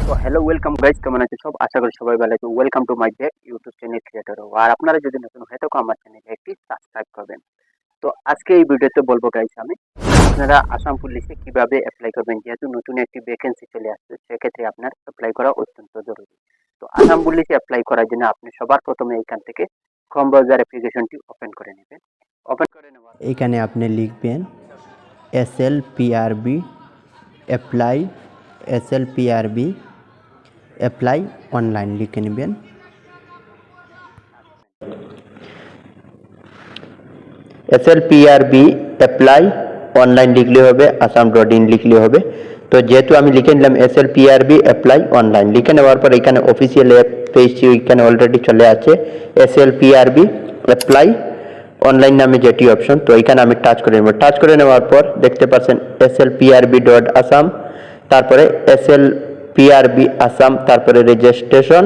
তো hello welcome guys, কেমন আছে সব? আশা করি সবাই ভালো আছে। Welcome to my YouTube channel creator. আর আপনারা যদি নতুন হয়ে থাকো আমার চ্যানেলে একটি সাবস্ক্রাইব করবেন। তো আজকে এই ভিডিওতে বলবো গাইজ আমি আপনারা আসাম পুলিশে কিভাবে অ্যাপ্লাই করবেন। যেহেতু নতুন একটি ভ্যাকেন্সি চলে আসছে, সেক্ষেত্রে আপনার অ্যাপ্লাই করা অত্যন্ত জরুরি। তো আসাম পুলিশে অ্যাপ্লাই করার জন্য আপনি সবার প্রথমে এখান থেকে ক্রোম ব্রাউজার অ্যাপ্লিকেশনটি ওপেন করে নেবেন। ওপেন করে নেওয়ার এখানে আপনি লিখবেন SLPRB apply SLPRB apply online লিখে নেবেন। SLPRB অ্যাপ্লাই অনলাইন লিখলে হবে, assam.in লিখলে হবে। তো যেহেতু আমি লিখে নিলাম SLPRB অ্যাপ্লাই অনলাইন, লিখে নেওয়ার পর এখানে অফিসিয়াল অ্যাপ পেজটি এখানে অলরেডি চলে আছে। SLPRB অ্যাপ্লাই অনলাইন নামে যেটি অপশন, তো এখানে আমি টাচ করে নেব। টাচ করে নেওয়ার পর দেখতে পাচ্ছেন slprb.assam, তারপরে SLPRB আসাম, তারপরে রেজিস্ট্রেশন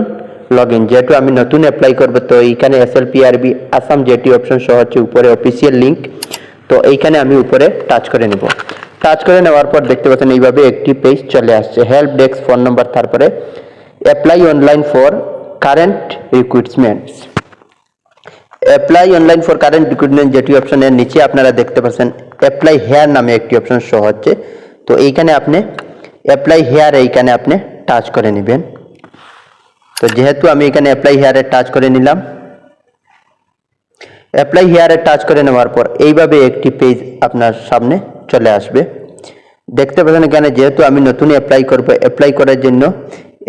লগ ইন। যেহেতু আমি নতুন অ্যাপ্লাই করবো, তো এইখানে SLPRB আসাম যেটি অপশন সহ হচ্ছে উপরে অফিসিয়াল লিঙ্ক, তো এইখানে আমি উপরে টাচ করে নেব। টাচ করে নেওয়ার পর দেখতে পাচ্ছেন এইভাবে একটি পেজ চলে আসছে। হেল্প ডেস্ক, ফোন নম্বর, তারপরে apply online for current recruitments. Apply online for current recruitment যেটি অপশনের নিচে আপনারা দেখতে পাচ্ছেন অ্যাপ্লাই হেয়ার নামে একটি অপশন শো হচ্ছে। তো এইখানে আপনি অ্যাপ্লাই হেয়ার এইখানে আপনি টাচ করে নেবেন। তো যেহেতু আমি এখানে অ্যাপ্লাই হেয়ারে টাচ করে নিলাম, অ্যাপ্লাই হেয়ারে টাচ করে নেওয়ার পর এইভাবে একটি পেজ আপনার সামনে চলে আসবে। দেখতে পাচ্ছেন এখানে যেহেতু আমি নতুন অ্যাপ্লাই করবো, অ্যাপ্লাই করার জন্য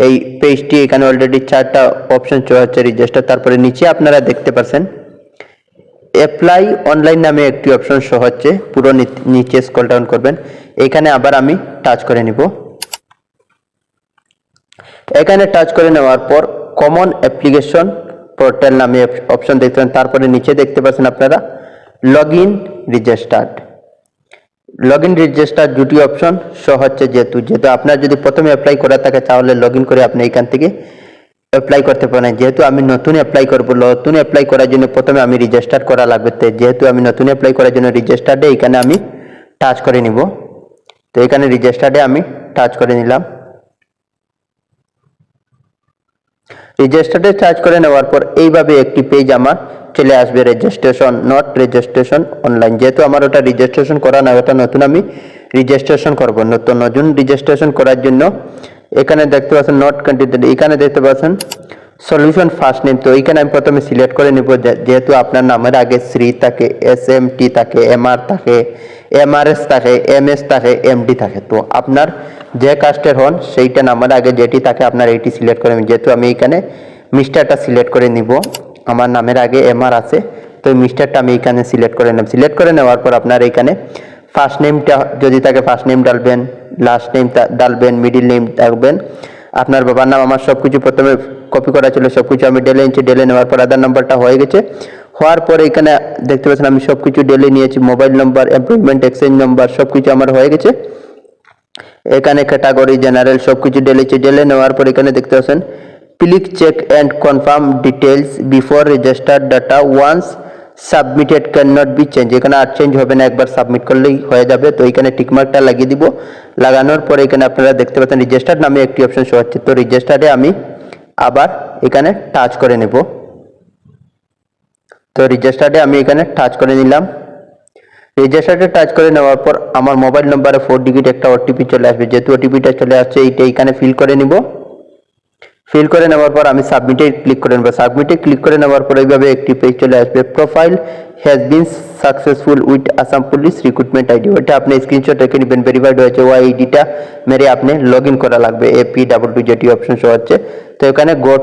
এই পেজটি এখানে অলরেডি 4টা অপশন চলে হচ্ছে রেজিস্টার, তারপরে নিচে আপনারা দেখতে পাচ্ছেন অ্যাপ্লাই অনলাইন নামে একটি অপশন শো হচ্ছে। পুরো নিচে স্ক্রল ডাউন করবেন, এখানে আবার আমি টাচ করে নিব। এখানে টাচ করে নেওয়ার পর কমন অ্যাপ্লিকেশন পোর্টাল নামে অপশন দেখতে পাচ্ছেন, তারপরে নিচে দেখতে পাচ্ছেন আপনারা log in registered. Log in register দুটি অপশন শো হচ্ছে। যেহেতু আপনার যদি প্রথমে অ্যাপ্লাই করা থাকে তাহলে লগ ইন করে আপনি এখান থেকে অ্যাপ্লাই করতে পারেন। যেহেতু আমি নতুন অ্যাপ্লাই করবো, নতুন অ্যাপ্লাই করার জন্য প্রথমে আমি রেজিস্টার করা লাগবে। যেহেতু আমি নতুন অ্যাপ্লাই করার জন্য রেজিস্টার্ডে এখানে আমি টাচ করে নিব। তো এখানে রেজিস্টার্ডে আমি টাচ করে নিলাম। রেজিস্টার্ডে টাচ করে নেওয়ার পর এইভাবে একটি পেজ আমার চলে আসবে, রেজিস্ট্রেশন নট রেজিস্ট্রেশন অনলাইন। যেহেতু আমার ওটা রেজিস্ট্রেশন করা না, ওটা নতুন আমি রেজিস্ট্রেশন করব। নতুন রেজিস্ট্রেশন করার জন্য এখানে দেখতে পাচ্ছেন নট কন্টিনিউ, এখানে দেখতে পাচ্ছেন সলিউশন ফার্স্ট নেম। তো এইখানে আমি প্রথমে সিলেক্ট করে নিব। যেহেতু আপনার নামের আগে শ্রী থাকে, SMT থাকে, MR থাকে, MRS থাকে, MS থাকে, MD থাকে, তো আপনার যে কাস্টের হন সেইটা নামের আগে যেটি থাকে আপনার এইটি সিলেক্ট করে। যেহেতু আমি এখানে মিস্টারটা সিলেক্ট করে নিব, আমার নামের আগে MR আছে, তো মিস্টারটা আমি এখানে সিলেক্ট করে নেব। সিলেক্ট করে নেওয়ার পর আপনার এখানে ফার্স্ট নেমটা যদি থাকে ফার্স্ট নেম ডালবেন, লাস্ট নেম ডালবেন, মিডিল নেম ডালবেন, আপনার বাবার নাম। আমার সব কিছু প্রথমে কপি করা ছিল, সব কিছু আমি ডেলে নিচ্ছি। ডেলে নেওয়ার পর আধার নাম্বারটা হয়ে গেছে। হওয়ার পরে এখানে দেখতে পাচ্ছেন আমি সব কিছু ডেলে নিয়েছি। Mobile number, employment exchange number সব কিছু আমার হয়ে গেছে। এখানে ক্যাটাগরি জেনারেল সব কিছু ডেলেছি। ডেলে নেওয়ার পর এখানে দেখতে পাচ্ছেন click check and confirm details before registered data once submitted can not be change. এখানে আর চেঞ্জ হবে না, একবার সাবমিট করলেই হয়ে যাবে। তো এখানে টিকমার্কটা লাগিয়ে দিব। লাগানোর পরে এখানে আপনারা দেখতে পাচ্ছেন রেজিস্টার্ড নামে একটি অপশন শো হচ্ছে। তো রেজিস্টার্ডে আমি আবার এখানে টাচ করে নেব। তো রেজিস্টার্ডে আমি এখানে টাচ করে নিলাম। রেজিস্টার্ডে টাচ করে নেওয়ার পর আমার মোবাইল নম্বরে 4 ডিজিট একটা ওটিপি চলে আসবে। যেহেতু ওটিপিটা চলে আসছে, এইটা এখানে ফিল করে নিব। ফিল করে নেওয়ার পর আমি সাবমিটে ক্লিক করে নেব। সাবমিটে ক্লিক করে নেওয়ার পর এইভাবে একটি পেজ চলে আসবে, profile has been successful with Assam police recruitment ID. ওটা আপনি স্ক্রিনশট রেখে নেবেন, ভেরিফাইড হয়েছে ওই আইডিটা মেরে আপনি লগ ইন করা লাগবে। AP22 যেটি অপশন শো হচ্ছে। তো এখানে গো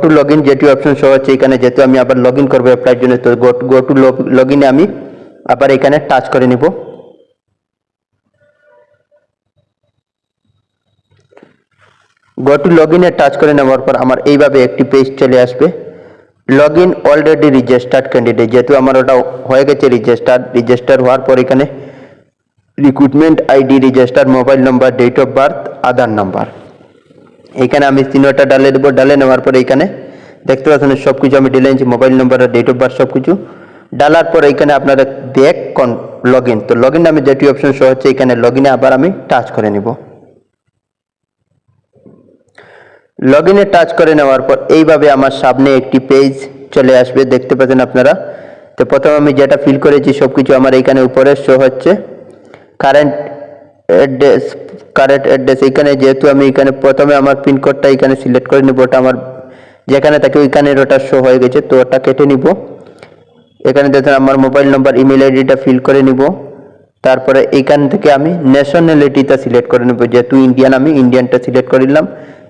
টু লগ ইন যেটি অপশন শো হচ্ছে। এখানে যেহেতু আমি আবার লগ ইন করবো অ্যাপ্লাইয়ের জন্য, তো গো টু লগ ইনে আমি আবার এখানে টাচ করে নিব। গো টু লগ ইনে টাচ করে নেওয়ার পর আমার এইভাবে একটি পেজ চলে আসবে, log in already registered candidate. যেহেতু আমার ওটা হয়ে গেছে রেজিস্টার হওয়ার পর এখানে recruitment ID, register mobile number, date of birth, Aadhaar number, এখানে আমি তিনটা ডালে দেবো। ডালে নেওয়ার পরে এখানে দেখতে পাচ্ছেন সব কিছু আমি ডেলে নিচ্ছি, mobile number, date of birth সব কিছু ডালার পর এখানে আপনারা ব্যাক লগ ইন। তো লগ ইন নামে যেটি অপশন শো হচ্ছে, এখানে লগ ইনে আবার আমি টাচ করে নিব। লগ ইনে টাচ করে নেওয়ার পর এইভাবে আমার সামনে একটি পেজ চলে আসবে, দেখতে পাচ্ছেন আপনারা। তো প্রথমে আমি যেটা ফিল করেছি সব কিছু আমার এইখানে উপরে শো হচ্ছে। কারেন্ট অ্যাড্রেস এখানে যেহেতু আমি এখানে প্রথমে আমার পিনকোডটা এখানে সিলেক্ট করে নেব, ওটা আমার যেখানে থাকে ওইখানে ওটা শো হয়ে গেছে, তো ওটা কেটে নিব। এখানে দেখুন আমার মোবাইল নম্বর ইমেল আইডিটা ফিল করে নিব। তারপরে এইখান থেকে আমি ন্যাশনালিটিটা সিলেক্ট করে নেব, যেহেতু ইন্ডিয়ান আমি ইন্ডিয়ানটা সিলেক্ট করে নিলাম।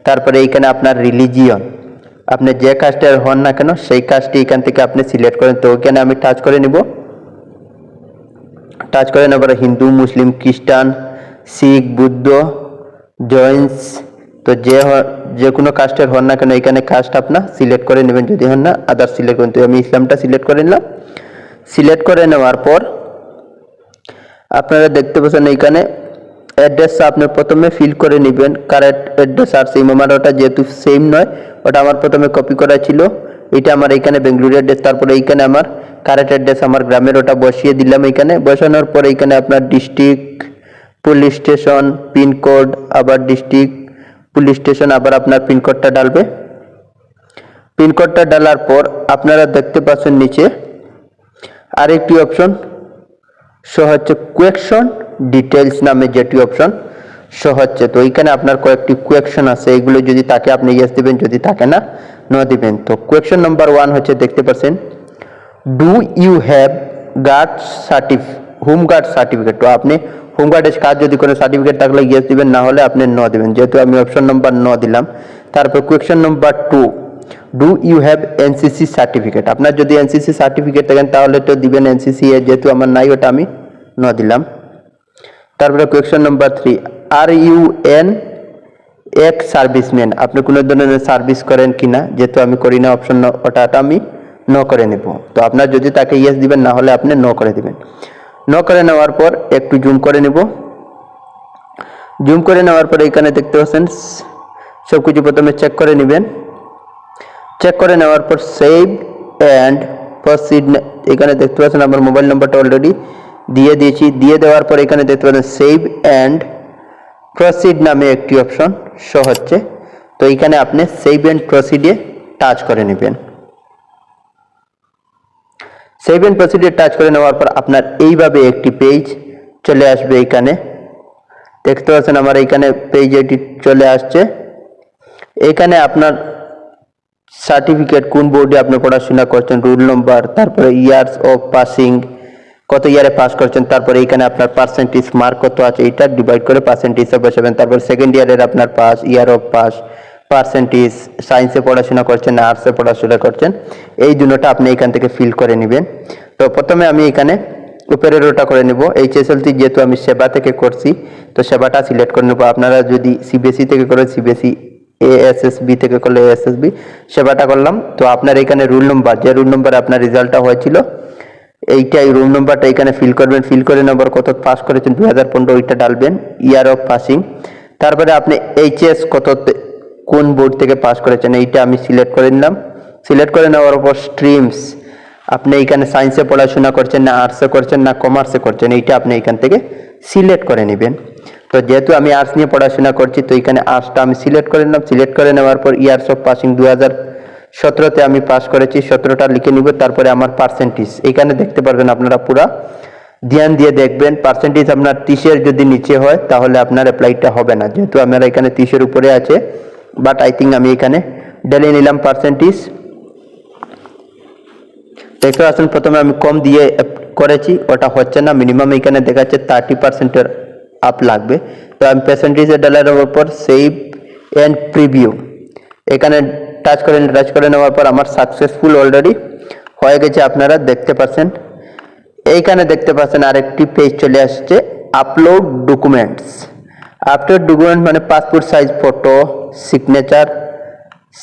তারপরে এইখানে আপনার রিলিজিয়ন, আপনি যে কাস্টের হন না কেন সেই কাস্টটি এখান থেকে আপনি সিলেক্ট করেন, তো ওইখানে আমি টাচ করে নিব। টাচ করে নেবার হিন্দু, মুসলিম, খ্রিস্টান, শিখ, বুদ্ধ, জৈনস, তো যে কোনো কাস্টের হন না কেন এখানে কাস্ট আপনার সিলেক্ট করে নেবেন, যদি হন না আদার্স সিলেক্ট করেন। তো আমি ইসলামটা সিলেক্ট করে নিলাম। সিলেক্ট করে নেওয়ার পর আপনারা দেখতে পাচ্ছেন এইখানে অ্যাড্রেসটা আপনি প্রথমে ফিল করে নেবেন। কারেক্ট অ্যাড্রেস আর সেম, আমার ওটা যেহেতু সেম নয়, ওটা আমার প্রথমে কপি করা ছিল। এটা আমার এইখানে বেঙ্গলুরু অ্যাড্রেস। তারপরে এইখানে আমার কারেক্ট অ্যাড্রেস আমার গ্রামের ওটা বসিয়ে দিলাম। এইখানে বসানোর পর এইখানে আপনার ডিস্ট্রিক্ট, পুলিশ স্টেশন, পিনকোড, আবার ডিস্ট্রিক্ট, পুলিশ স্টেশন, আবার আপনার পিনকোডটা ডালবে। পিনকোডটা ডালার পর আপনারা দেখতে পাচ্ছেন নিচে আরেকটি অপশন শো হচ্ছে, কোয়েকশন ডিটেলস নামে যেটি অপশন শো হচ্ছে। তো এইখানে আপনার কয়েকটি কোয়েকশন আছে, এইগুলো যদি থাকে আপনি ইয়েস দিবেন, যদি থাকে না নো দিবেন। তো কোয়েকশন নাম্বার 1 হচ্ছে, দেখতে পাচ্ছেন, do you have guard home guard certificate. তো আপনি হোম গার্ডের কাজ যদি কোনো সার্টিফিকেট থাকলে ইয়েস দিবেন, না হলে আপনি নো দিবেন, যেহেতু আমি অপশন নাম্বার নো দিলাম। তারপর question number 2, do you have NCC certificate. আপনার যদি এনসিসি সার্টিফিকেট থাকেন তাহলে তো দিবেন এনসিসি, যেহেতু আমার নাই ওটা আমি নো দিলাম। তারপরে question number 3, are U N ex serviceman, আপনি কোনো ধরনের সার্ভিস করেন কিনা, যেহেতু আমি করি না অপশন ওটা আমি নো করে নেব। তো আপনার যদি তাকে ইয়েস দিবেন, না হলে আপনি নো করে দিবেন। নো করে নেওয়ার পর একটু জুম করে নেব। জুম করে নেওয়ার পর এখানে দেখতে পাচ্ছেন সব কিছু প্রথমে চেক করে নেবেন। চেক করে নেওয়ার পর সেভ অ্যান্ড প্রসিড, এখানে দেখতে পাচ্ছেন আমার মোবাইল নাম্বারটা অলরেডি দিয়ে দিয়েছি। দিয়ে দেওয়ার পর এখানে দেখতে পাচ্ছেন সেভ অ্যান্ড প্রসিড নামে একটি অপশন শো হচ্ছে। তো এখানে আপনি সেভ অ্যান্ড প্রসিডে টাচ করে নেবেন। সেভ অ্যান্ড প্রসিডে টাচ করে নেওয়ার পর আপনার এইভাবে একটি পেজ চলে আসবে। এইখানে দেখতে পাচ্ছেন আমার এইখানে পেজ এটি চলে আসছে। এখানে আপনার সার্টিফিকেট, কোন বোর্ডে আপনি পড়াশোনা করছেন, রোল নম্বর, তারপরে ইয়ার্স অফ পাসিং, কত ইয়ারে পাস করছেন, তারপরে এখানে আপনার পার্সেন্টেজ মার্ক কত আছে, এটা ডিভাইড করে পার্সেন্টেজে বসাবেন। তারপর সেকেন্ড ইয়ারের আপনার pass, year of pass, percentage, সায়েন্সে পড়াশোনা করছেন না আর্টসে পড়াশোনা করছেন, এই দুটোটা আপনি এখান থেকে ফিল করে নেবেন। তো প্রথমে আমি এখানে উপরের ওটা করে নেব। এইচএসএলসি যেহেতু আমি সেবা থেকে করছি, তো সেবাটা সিলেক্ট করে নেব। আপনারা যদি সিবিএসই থেকে করেন সিবিএসই, এএসএসবি থেকে করলে এএসএসবি, সেবাটা করলাম। তো আপনার এখানে রুল নম্বর, যে রুল নম্বরে আপনার রেজাল্টটা হয়েছিল এইটাই রুল নম্বরটা এখানে ফিল করবেন। ফিল করে নেবার কত পাস করেছেন 2015 ওইটা ডালবেন, ইয়ার অফ পাসিং। তারপরে আপনি এইচএস কত কোন বোর্ড থেকে পাস করেছেন এইটা আমি সিলেক্ট করে নিলাম। সিলেক্ট করে নেওয়ার পর স্ট্রিমস, আপনি এখানে সায়েন্সে পড়াশোনা করছেন না আর্টসে করছেন না কমার্সে করছেন, এইটা আপনি এখান থেকে সিলেক্ট করে নেবেন। তো যেহেতু আমি আর্টস নিয়ে পড়াশোনা করছি, তো এখানে আর্টসটা আমি সিলেক্ট করে নিলাম। সিলেক্ট করে নেওয়ার পর ইয়ার্স অফ পাসিং 2017তে আমি পাস করেছি, 17টা লিখে নিব। তারপরে আমার পার্সেন্টেজ এখানে দেখতে পারবেন, আপনারা পুরা ধ্যান দিয়ে দেখবেন। পার্সেন্টেজ আপনার 30-এর যদি নিচে হয় তাহলে আপনার অ্যাপ্লাইটা হবে না, যেহেতু আমার এখানে 30-এর উপরে আছে, বাট আই থিঙ্ক আমি এখানে ঢেলে নিলাম পার্সেন্টেজ। দেখতে পাচ্ছেন প্রথমে আমি কম দিয়ে করেছি, ওটা হচ্ছে না, মিনিমাম এখানে দেখাচ্ছে 30%-এর আপ লাগবে। তো আমি পার্সেন্টেজে ডালার উপর সেভ অ্যান্ড প্রিভিউ এখানে টাচ করে নেওয়ার পর আমার সাকসেসফুল অলরেডি হয়ে গেছে, আপনারা দেখতে পাচ্ছেন। এইখানে দেখতে পাচ্ছেন আরেকটি পেজ চলে আসছে, আপলোড ডকুমেন্টস। আপলোড ডকুমেন্ট মানে passport size photo, signature,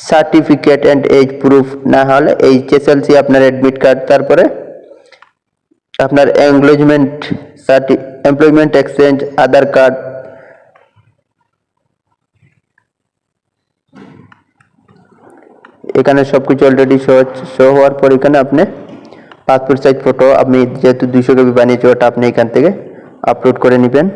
certificate and age proof, না হলে এইচএসএলসি আপনার অ্যাডমিট কার্ড, তারপরে আপনার এমপ্লয়মেন্ট এক্সচেঞ্জ, আধার কার্ড, এখানে সবকিছু অলরেডি শো হওয়ার পর এখানে আপনি পাসপোর্ট সাইজ ফটো, আপনি যেহেতু 200 কপি বানিয়েছে ওটা আপনি এখান থেকে আপলোড করে নেবেন।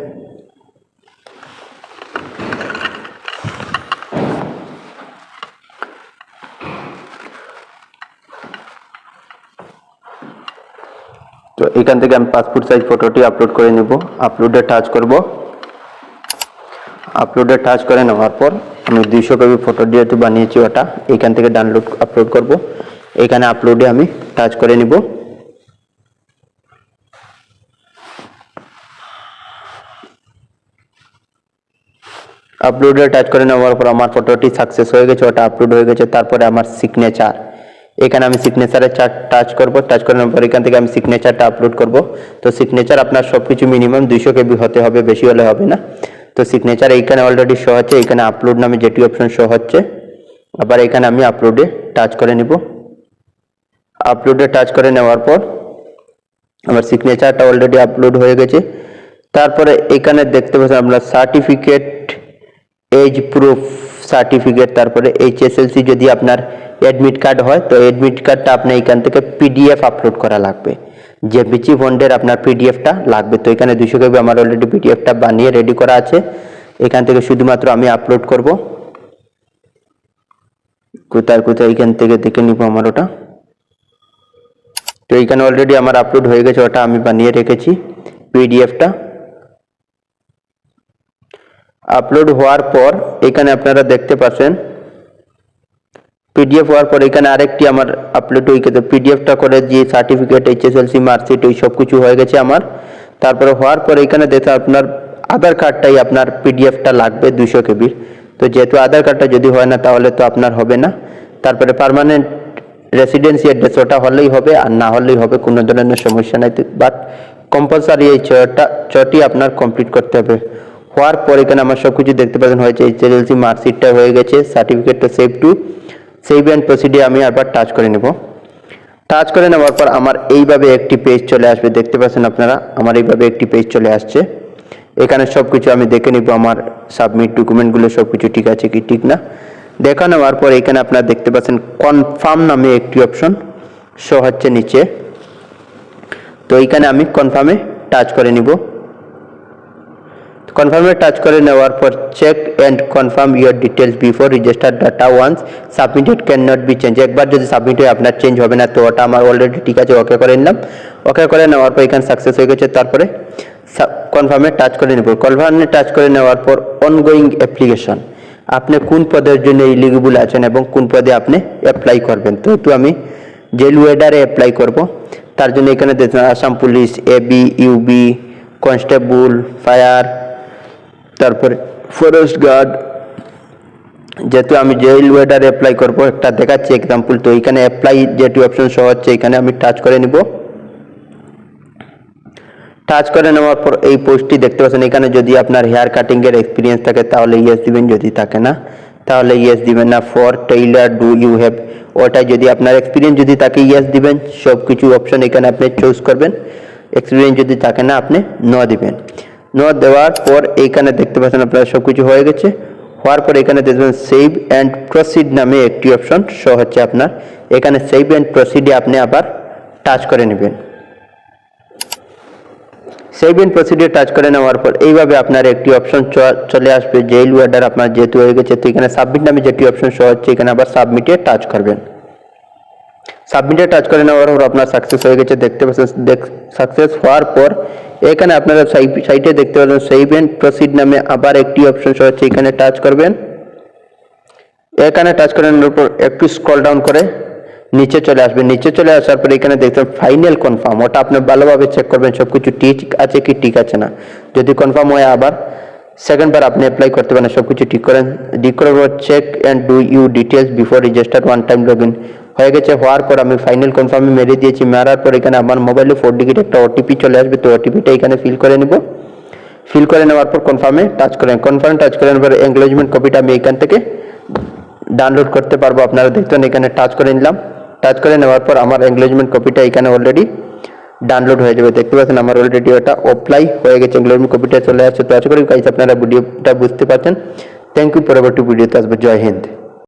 তো এখান থেকে আমি পাসপোর্ট সাইজ ফটোটি আপলোড করে নেব। আপলোডে টাচ করব। আপলোডে টাচ করে নেওয়ার পর আমি 200 কপি ফটো যেহেতু বানিয়েছি ওটা এখান থেকে ডাউনলোড আপলোড করব। এখানে আপলোডে আমি টাচ করে নিব। আপলোডে টাচ করে নেওয়ার পর আমার ফটোটি সাকসেস হয়ে গেছে, ওটা আপলোড হয়ে গেছে। তারপরে আমার সিগনেচার, এখানে আমি সিগনেচারে টাচ করব। টাচ করার পর এখান থেকে আমি সিগনেচারটা আপলোড করব। তো সিগনেচার আপনার সব কিছু মিনিমাম 200 কেবি হতে হবে, বেশি হলে হবে না। তো সিগনেচার এইখানে অলরেডি শো হচ্ছে, এখানে আপলোড নামে যেটি অপশন শো হচ্ছে। আবার এখানে আমি আপলোডে টাচ করে নিব। আপলোডে টাচ করে নেওয়ার পর আমার সিগনেচারটা অলরেডি আপলোড হয়ে গেছে। তারপরে এখানে দেখতে পাচ্ছেন আমরা সার্টিফিকেট, এজ প্রুফ সার্টিফিকেট, তারপরে HSLC যদি আপনার অ্যাডমিট কার্ড হয় তো অ্যাডমিট কার্ডটা আপনি এখান থেকে PDF আপলোড করা লাগবে, যে বিচি ফন্ডের আপনার PDFটা লাগবে। তো এখানে 200 কেবি আমার অলরেডি PDFটা বানিয়ে রেডি করা আছে। এখান থেকে শুধুমাত্র আমি আপলোড করব। কোথায় কোথায় এখান থেকে দেখে নিব আমার ওটা। তো এখানে অলরেডি আমার আপলোড হয়ে গেছে, ওটা আমি বানিয়ে রেখেছি PDFটা। আপলোড হওয়ার পর এখানে আপনারা দেখতে পাচ্ছেন PDF হওয়ার পর এখানে আরেকটি আমার আপলোড হয়ে গেছে। PDFটা করে যে সার্টিফিকেট, HSLC মার্কশিট ওই সব কিছু হয়ে গেছে আমার। তারপরে হওয়ার পর এখানে দেখতে আপনার আধার কার্ডটাই আপনার PDFটা লাগবে 200 কেবির। তো যেহেতু আধার কার্ডটা যদি হয় না তাহলে তো আপনার হবে না। তারপরে পার্মানেন্ট রেসিডেন্সি অ্যাড্রেস ওটা হলেই হবে, আর না হলেই হবে, কোনো ধরনের সমস্যা নাই। বাট কম্পালসারি এই ছটি আপনার কমপ্লিট করতে হবে। হওয়ার পর এখানে আমার সব কিছু দেখতে পাচ্ছেন হয়েছে। HSLC মার্কশিটটা হয়ে গেছে, সার্টিফিকেটটা সেভ অ্যান্ড প্রসিডে আমি আবার টাচ করে নেব। টাচ করে নেওয়ার পর আমার এইভাবে একটি পেজ চলে আসবে, দেখতে পাচ্ছেন আপনারা আমার এইভাবে একটি পেজ চলে আসছে। এখানে সব কিছু আমি দেখে নিব, আমার সাবমিট ডকুমেন্টগুলো সব কিছু ঠিক আছে কি ঠিক না। দেখা নেওয়ার পর এখানে আপনারা দেখতে পাচ্ছেন কনফার্ম নামে একটি অপশন শো হচ্ছে নিচে। তো এইখানে আমি কনফার্মে টাচ করে নিব। কনফার্মে টাচ করে নেওয়ার পর check and confirm your details before register data once submitted can not be change. একবার যদি সাবমিট হয় আপনার চেঞ্জ হবে না। তো ওটা আমার অলরেডি ঠিক আছে, ওকে করে নিলাম। ওকে করে নেওয়ার পর এখানে সাকসেস হয়ে গেছে। তারপরে কনফার্মে টাচ করে নেব। কনফার্মে টাচ করে নেওয়ার পর অনগোয়িং অ্যাপ্লিকেশন, আপনি কোন পদের জন্য এলিজিবল আছেন এবং কোন পদে আপনি অ্যাপ্লাই করবেন। তো আমি জেল ওয়েডারে অ্যাপ্লাই করব। তার জন্য এখানে দেখুন Assam police, AB, UB, constable, fire, তারপরে ফরেস্ট গার্ড। যেহেতু আমি জেল ওয়েডারে অ্যাপ্লাই করব, একটা দেখাচ্ছি এক্সাম্পল। তো এখানে অ্যাপ্লাই যেটি অপশন শো হচ্ছে এখানে আমি টাচ করে নিব। টাচ করে নেওয়ার পর এই পোস্টটি দেখতে পাচ্ছেন। এখানে যদি আপনার হেয়ার কাটিং এর এক্সপিরিয়েন্স থাকে তাহলে ইয়েস দিবেন, যদি থাকে না তাহলে ইয়েস দিবেন না। For tailor do you have, ওটা যদি আপনার এক্সপিরিয়েন্স যদি থাকে ইয়েস দিবেন। সব কিছু অপশন এখানে আপনি চুজ করবেন। এক্সপিরিয়েন্স যদি থাকে না আপনি নো দিবেন। নো দেওয়ার পর এইখানে দেখতে পাচ্ছেন আপনার সব কিছু হয়ে গেছে। হওয়ার পর এখানে দেখবেন সেভ অ্যান্ড প্রসিড নামে একটি অপশন শো হচ্ছে আপনার। এখানে সেভ অ্যান্ড প্রসিডে আপনি আবার টাচ করে নেবেন। সেভ অ্যান্ড প্রসিডে টাচ করে নেওয়ার পর এইভাবে আপনার একটি অপশন চলে আসবে, জেল ওয়েডার আপনার যেহেতু হয়ে গেছে। তো এখানে সাবমিট নামে যেটি অপশন শো হচ্ছে এখানে আবার সাবমিটে টাচ করবেন। সাবমিটে টাচ করে নেওয়ার পর আপনার সাকসেস হয়ে গেছে, দেখতে পাচ্ছেন। সাকসেস হওয়ার পর এখানে আপনারা সাইটে দেখতে পাচ্ছেন সেভ অ্যান্ড প্রসিড নামে আবার একটি অপশন শো হচ্ছে, এখানে টাচ করবেন। এখানে টাচ করে নেওয়ার পর একটু স্ক্রল ডাউন করে নিচে চলে আসবেন। নিচে চলে আসার পর এখানে দেখবেন ফাইনাল কনফার্ম, ওটা আপনি ভালোভাবে চেক করবেন সবকিছু ঠিক আছে কি ঠিক আছে না। যদি কনফার্ম হয় আবার সেকেন্ড বার আপনি অ্যাপ্লাই করতে পারেন। সবকিছু ঠিক করেন। ঠিক করার পর check and do you details before register one time log in হয়ে গেছে। হওয়ার পর আমি ফাইনাল কনফার্মে মেরে দিয়েছি। মারার পর এখানে আমার মোবাইলে 4 ডিজিট একটা OTP চলে আসবে। তো OTPটা এখানে ফিল করে নিব। ফিল করে নেওয়ার পর কনফার্মে টাচ করেন। কনফার্ম টাচ করার পর এনগেজমেন্ট কপিটা আমি এখান থেকে ডাউনলোড করতে পারবো। আপনারা দেখতেন এখানে টাচ করে নিলাম। টাচ করে নেওয়ার পর আমার এনগেজমেন্ট কপিটা এখানে অলরেডি ডাউনলোড হয়ে যাবে। দেখতে পাচ্ছেন আমার অলরেডি ওটা অ্যাপ্লাই হয়ে গেছে, এনগেজমেন্ট কপিটা চলে আসছে। তো আশা করি গাইস আপনারা ভিডিওটা বুঝতে পারছেন। Thank you. পরবর্তী ভিডিওতে আসবে। জয় হিন্দ।